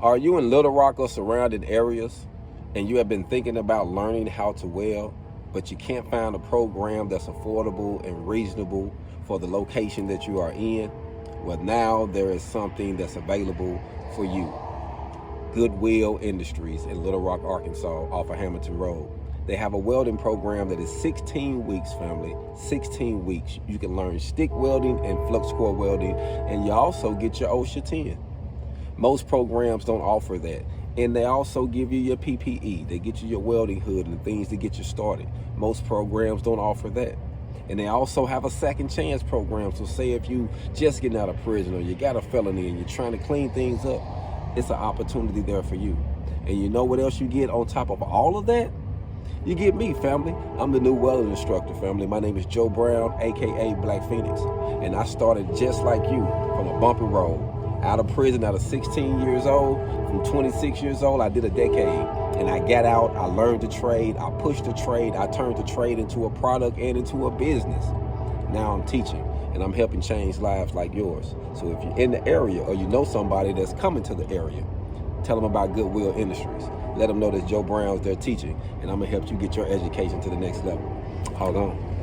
Are you in Little Rock or surrounding areas and you have been thinking about learning how to weld, but you can't find a program that's affordable and reasonable for the location that you are in? Well, now there is something that's available for you. Goodwill Industries in Little Rock, Arkansas, off of Hamilton Road. They have a welding program that is 16 weeks, family. 16 weeks. You can learn stick welding and flux core welding, and you also get your OSHA 10. Most programs don't offer that. And they also give you your PPE. They get you your welding hood and things to get you started. Most programs don't offer that. And they also have a second chance program. So say if you just getting out of prison or you got a felony and you're trying to clean things up, it's an opportunity there for you. And you know what else you get on top of all of that? You get me, family. I'm the new welding instructor, family. My name is Joe Brown, AKA Black Phoenix. And I started just like you from a bumpy road. Out of prison, out of 16 years old, from 26 years old, I did a decade. And I got out, I learned the trade, I pushed the trade, I turned the trade into a product and into a business. Now I'm teaching and I'm helping change lives like yours. So if you're in the area or you know somebody that's coming to the area, tell them about Goodwill Industries. Let them know that Joe Brown's there teaching, and I'm gonna help you get your education to the next level. Hold on.